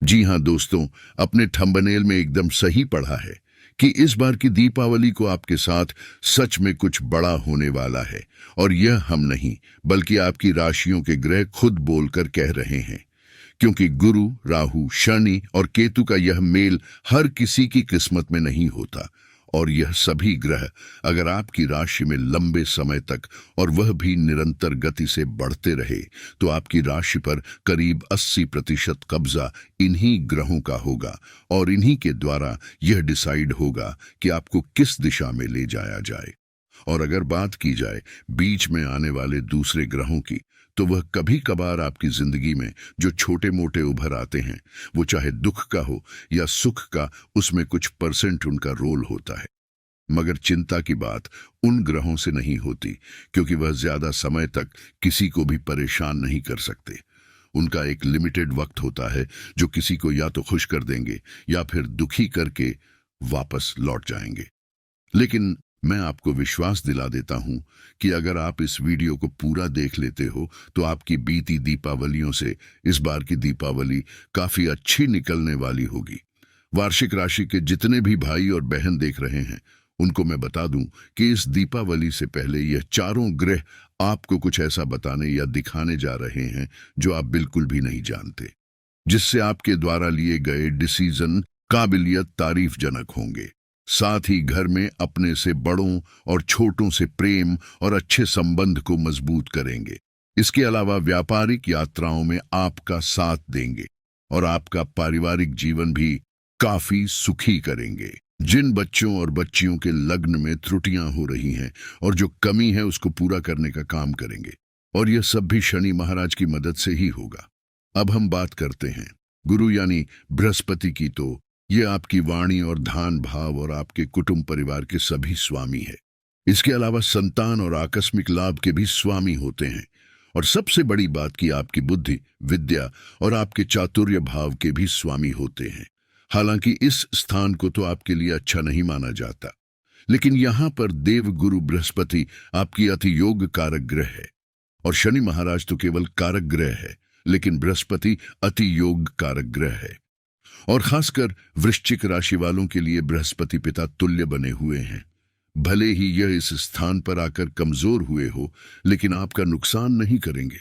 जी हाँ दोस्तों, अपने थंबनेल में एकदम सही पढ़ा है कि इस बार की दीपावली को आपके साथ सच में कुछ बड़ा होने वाला है। और यह हम नहीं, बल्कि आपकी राशियों के ग्रह खुद बोलकर कह रहे हैं। क्योंकि गुरु, राहु, शनि और केतु का यह मेल हर किसी की किस्मत में नहीं होता। और यह सभी ग्रह अगर आपकी राशि में लंबे समय तक, और वह भी निरंतर गति से बढ़ते रहे, तो आपकी राशि पर करीब 80% कब्जा इन्हीं ग्रहों का होगा। और इन्हीं के द्वारा यह डिसाइड होगा कि आपको किस दिशा में ले जाया जाए। और अगर बात की जाए बीच में आने वाले दूसरे ग्रहों की, तो वह कभी कभार आपकी जिंदगी में जो छोटे मोटे उभर आते हैं, वो चाहे दुख का हो या सुख का, उसमें कुछ परसेंट उनका रोल होता है। मगर चिंता की बात उन ग्रहों से नहीं होती, क्योंकि वह ज्यादा समय तक किसी को भी परेशान नहीं कर सकते। उनका एक लिमिटेड वक्त होता है जो किसी को या तो खुश कर देंगे या फिर दुखी करके वापस लौट जाएंगे। लेकिन मैं आपको विश्वास दिला देता हूं कि अगर आप इस वीडियो को पूरा देख लेते हो, तो आपकी बीती दीपावलियों से इस बार की दीपावली काफी अच्छी निकलने वाली होगी। वार्षिक राशि के जितने भी भाई और बहन देख रहे हैं, उनको मैं बता दूं कि इस दीपावली से पहले यह चारों ग्रह आपको कुछ ऐसा बताने या दिखाने जा रहे हैं जो आप बिल्कुल भी नहीं जानते, जिससे आपके द्वारा लिए गए डिसीजन काबिलियत तारीफजनक होंगे। साथ ही घर में अपने से बड़ों और छोटों से प्रेम और अच्छे संबंध को मजबूत करेंगे। इसके अलावा व्यापारिक यात्राओं में आपका साथ देंगे और आपका पारिवारिक जीवन भी काफी सुखी करेंगे। जिन बच्चों और बच्चियों के लग्न में त्रुटियां हो रही हैं और जो कमी है उसको पूरा करने का काम करेंगे, और यह सब भी शनि महाराज की मदद से ही होगा। अब हम बात करते हैं गुरु यानी बृहस्पति की। तो ये आपकी वाणी और धान भाव और आपके कुटुंब परिवार के सभी स्वामी है। इसके अलावा संतान और आकस्मिक लाभ के भी स्वामी होते हैं। और सबसे बड़ी बात कि आपकी बुद्धि, विद्या और आपके चातुर्य भाव के भी स्वामी होते हैं। हालांकि इस स्थान को तो आपके लिए अच्छा नहीं माना जाता, लेकिन यहाँ पर देव गुरु बृहस्पति आपकी अति योग कारक ग्रह है। और शनि महाराज तो केवल कारक ग्रह है, लेकिन बृहस्पति अति योग कारक ग्रह है। और खासकर वृश्चिक राशि वालों के लिए बृहस्पति पिता तुल्य बने हुए हैं। भले ही यह इस स्थान पर आकर कमजोर हुए हो, लेकिन आपका नुकसान नहीं करेंगे,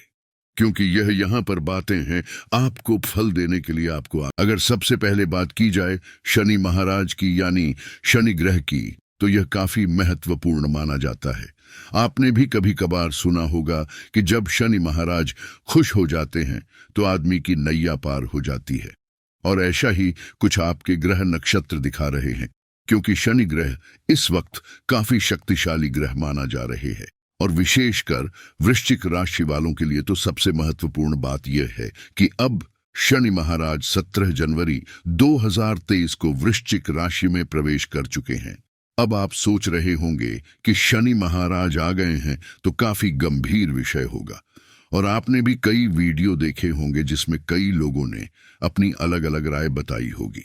क्योंकि यह यहाँ पर बातें हैं आपको फल देने के लिए। आपको अगर सबसे पहले बात की जाए शनि महाराज की यानी शनि ग्रह की, तो यह काफी महत्वपूर्ण माना जाता है। आपने भी कभी कभार सुना होगा कि जब शनि महाराज खुश हो जाते हैं तो आदमी की नैया पार हो जाती है। और ऐसा ही कुछ आपके ग्रह नक्षत्र दिखा रहे हैं, क्योंकि शनि ग्रह इस वक्त काफी शक्तिशाली ग्रह माना जा रहे हैं। और विशेषकर वृश्चिक राशि वालों के लिए तो सबसे महत्वपूर्ण बात यह है कि अब शनि महाराज 17 जनवरी 2023 को वृश्चिक राशि में प्रवेश कर चुके हैं। अब आप सोच रहे होंगे कि शनि महाराज आ गए हैं तो काफी गंभीर विषय होगा। और आपने भी कई वीडियो देखे होंगे जिसमें कई लोगों ने अपनी अलग अलग राय बताई होगी।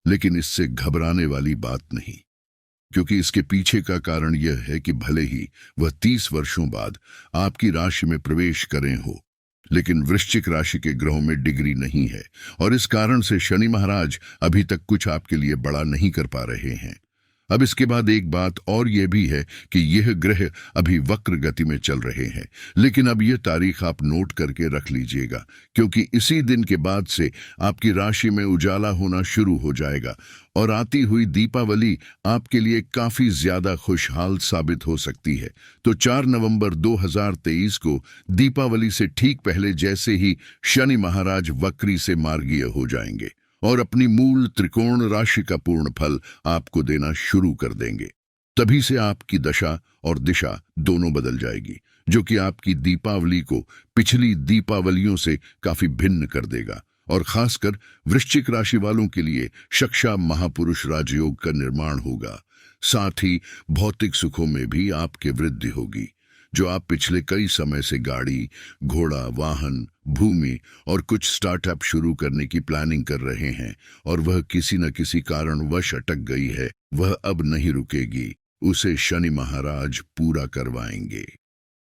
लेकिन इससे घबराने वाली बात नहीं, क्योंकि इसके पीछे का कारण यह है कि भले ही वह 30 वर्षों बाद आपकी राशि में प्रवेश करें हो, लेकिन वृश्चिक राशि के ग्रहों में डिग्री नहीं है। और इस कारण से शनि महाराज अभी तक कुछ आपके लिए बड़ा नहीं कर पा रहे हैं। अब इसके बाद एक बात और यह भी है कि यह ग्रह अभी वक्र गति में चल रहे हैं। लेकिन अब यह तारीख आप नोट करके रख लीजिएगा, क्योंकि इसी दिन के बाद से आपकी राशि में उजाला होना शुरू हो जाएगा। और आती हुई दीपावली आपके लिए काफी ज्यादा खुशहाल साबित हो सकती है। तो 4 नवंबर 2023 को दीपावली से ठीक पहले जैसे ही शनि महाराज वक्री से मार्गीय हो जाएंगे और अपनी मूल त्रिकोण राशि का पूर्ण फल आपको देना शुरू कर देंगे, तभी से आपकी दशा और दिशा दोनों बदल जाएगी, जो कि आपकी दीपावली को पिछली दीपावलियों से काफी भिन्न कर देगा। और खासकर वृश्चिक राशि वालों के लिए शक्षा महापुरुष राजयोग का निर्माण होगा। साथ ही भौतिक सुखों में भी आपके वृद्धि होगी। जो आप पिछले कई समय से गाड़ी, घोड़ा, वाहन, भूमि और कुछ स्टार्टअप शुरू करने की प्लानिंग कर रहे हैं और वह किसी न किसी कारणवश अटक गई है, वह अब नहीं रुकेगी। उसे शनि महाराज पूरा करवाएंगे।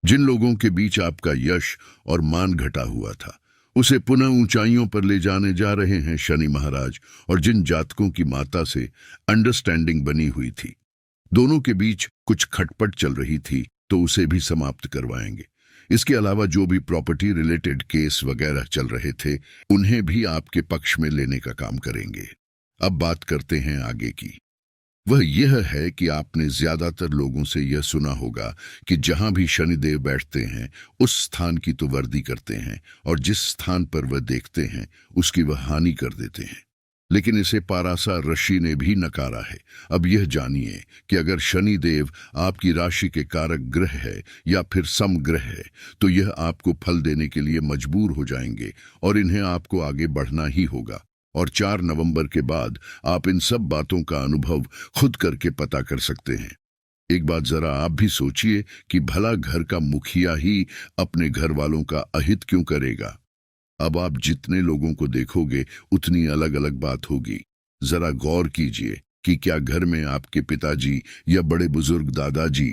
जिन लोगों के बीच आपका यश और मान घटा हुआ था, उसे पुनः ऊंचाइयों पर ले जाने जा रहे हैं शनि महाराज। और जिन जातकों की माता से अंडरस्टैंडिंग बनी हुई थी, दोनों के बीच कुछ खटपट चल रही थी, तो उसे भी समाप्त करवाएंगे। इसके अलावा जो भी प्रॉपर्टी रिलेटेड केस वगैरह चल रहे थे, उन्हें भी आपके पक्ष में लेने का काम करेंगे। अब बात करते हैं आगे की। वह यह है कि आपने ज्यादातर लोगों से यह सुना होगा कि जहां भी शनिदेव बैठते हैं, उस स्थान की तो वर्दी करते हैं, और जिस स्थान पर वह देखते हैं उसकी वह हानि कर देते हैं। लेकिन इसे पारासा ऋषि ने भी नकारा है। अब यह जानिए कि अगर शनिदेव आपकी राशि के कारक ग्रह है या फिर समग्रह है, तो यह आपको फल देने के लिए मजबूर हो जाएंगे और इन्हें आपको आगे बढ़ना ही होगा। और 4 नवंबर के बाद आप इन सब बातों का अनुभव खुद करके पता कर सकते हैं। एक बात जरा आप भी सोचिए कि भला घर का मुखिया ही अपने घर वालों का अहित क्यों करेगा। अब आप जितने लोगों को देखोगे, उतनी अलग अलग बात होगी। जरा गौर कीजिए कि क्या घर में आपके पिताजी या बड़े बुजुर्ग दादाजी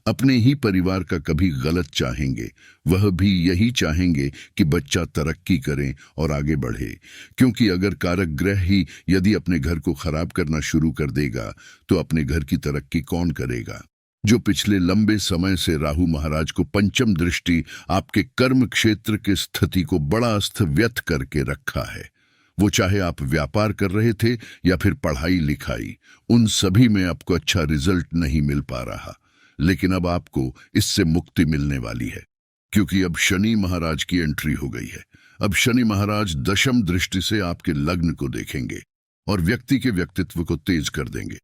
अपने ही परिवार का कभी गलत चाहेंगे? वह भी यही चाहेंगे कि बच्चा तरक्की करे और आगे बढ़े, क्योंकि अगर कारक ग्रह ही यदि अपने घर को खराब करना शुरू कर देगा, तो अपने घर की तरक्की कौन करेगा? जो पिछले लंबे समय से राहु महाराज को पंचम दृष्टि आपके कर्म क्षेत्र की स्थिति को बड़ा अस्त व्यस्त करके रखा है, वो चाहे आप व्यापार कर रहे थे या फिर पढ़ाई लिखाई, उन सभी में आपको अच्छा रिजल्ट नहीं मिल पा रहा। लेकिन अब आपको इससे मुक्ति मिलने वाली है, क्योंकि अब शनि महाराज की एंट्री हो गई है। अब शनि महाराज दशम दृष्टि से आपके लग्न को देखेंगे और व्यक्ति के व्यक्तित्व को तेज कर देंगे।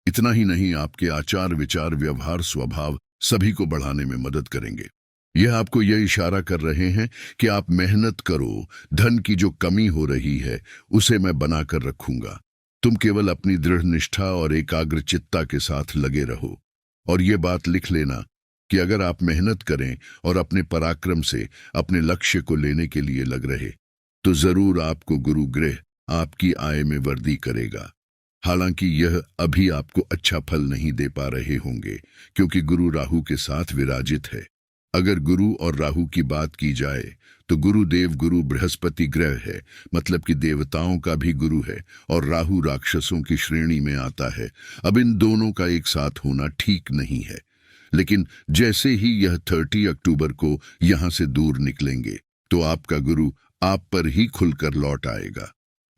इतना ही नहीं, आपके आचार विचार व्यवहार स्वभाव सभी को बढ़ाने में मदद करेंगे। यह आपको यह इशारा कर रहे हैं कि आप मेहनत करो, धन की जो कमी हो रही है उसे मैं बनाकर रखूंगा। तुम केवल अपनी दृढ़ निष्ठा और एकाग्रचित्ता के साथ लगे रहो। और ये बात लिख लेना कि अगर आप मेहनत करें और अपने पराक्रम से अपने लक्ष्य को लेने के लिए लग रहे, तो जरूर आपको गुरु ग्रह आपकी आय में वृद्धि करेगा। हालांकि यह अभी आपको अच्छा फल नहीं दे पा रहे होंगे, क्योंकि गुरु राहु के साथ विराजित है। अगर गुरु और राहु की बात की जाए तो गुरुदेव गुरु बृहस्पति ग्रह है, मतलब कि देवताओं का भी गुरु है, और राहु राक्षसों की श्रेणी में आता है। अब इन दोनों का एक साथ होना ठीक नहीं है, लेकिन जैसे ही यह 30 अक्टूबर को यहां से दूर निकलेंगे, तो आपका गुरु आप पर ही खुलकर लौट आएगा।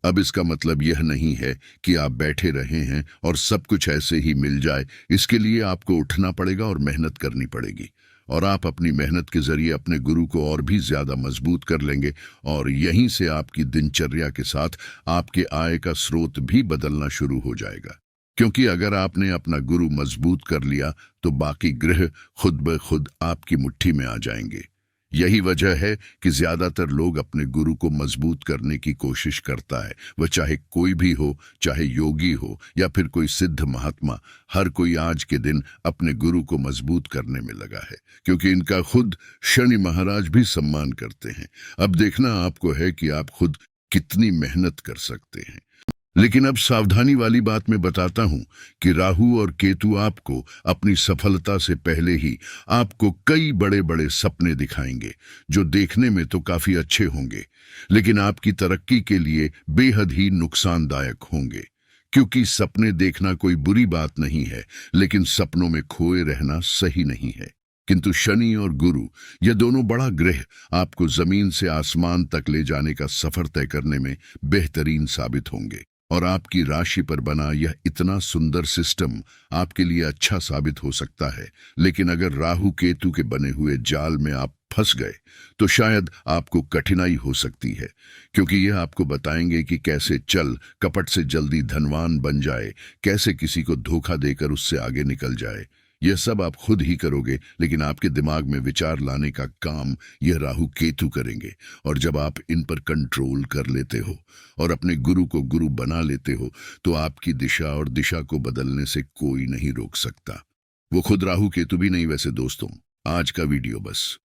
अब इसका मतलब यह नहीं है कि आप बैठे रहे हैं और सब कुछ ऐसे ही मिल जाए। इसके लिए आपको उठना पड़ेगा और मेहनत करनी पड़ेगी, और आप अपनी मेहनत के जरिए अपने गुरु को और भी ज्यादा मजबूत कर लेंगे। और यहीं से आपकी दिनचर्या के साथ आपके आय का स्रोत भी बदलना शुरू हो जाएगा, क्योंकि अगर आपने अपना गुरु मजबूत कर लिया तो बाकी ग्रह खुद ब खुद आपकी मुट्ठी में आ जाएंगे। यही वजह है कि ज्यादातर लोग अपने गुरु को मजबूत करने की कोशिश करता है, वह चाहे कोई भी हो, चाहे योगी हो या फिर कोई सिद्ध महात्मा। हर कोई आज के दिन अपने गुरु को मजबूत करने में लगा है, क्योंकि इनका खुद शनि महाराज भी सम्मान करते हैं। अब देखना आपको है कि आप खुद कितनी मेहनत कर सकते हैं। लेकिन अब सावधानी वाली बात मैं बताता हूं कि राहु और केतु आपको अपनी सफलता से पहले ही आपको कई बड़े बड़े सपने दिखाएंगे, जो देखने में तो काफी अच्छे होंगे, लेकिन आपकी तरक्की के लिए बेहद ही नुकसानदायक होंगे। क्योंकि सपने देखना कोई बुरी बात नहीं है, लेकिन सपनों में खोए रहना सही नहीं है। किंतु शनि और गुरु, ये दोनों बड़ा ग्रह, आपको जमीन से आसमान तक ले जाने का सफर तय करने में बेहतरीन साबित होंगे। और आपकी राशि पर बना यह इतना सुंदर सिस्टम आपके लिए अच्छा साबित हो सकता है। लेकिन अगर राहु केतु के बने हुए जाल में आप फंस गए, तो शायद आपको कठिनाई हो सकती है, क्योंकि यह आपको बताएंगे कि कैसे चल कपट से जल्दी धनवान बन जाए, कैसे किसी को धोखा देकर उससे आगे निकल जाए। यह सब आप खुद ही करोगे, लेकिन आपके दिमाग में विचार लाने का काम यह राहु केतु करेंगे। और जब आप इन पर कंट्रोल कर लेते हो और अपने गुरु को गुरु बना लेते हो, तो आपकी दिशा और दिशा को बदलने से कोई नहीं रोक सकता। वो खुद राहु केतु भी नहीं। वैसे दोस्तों, आज का वीडियो बस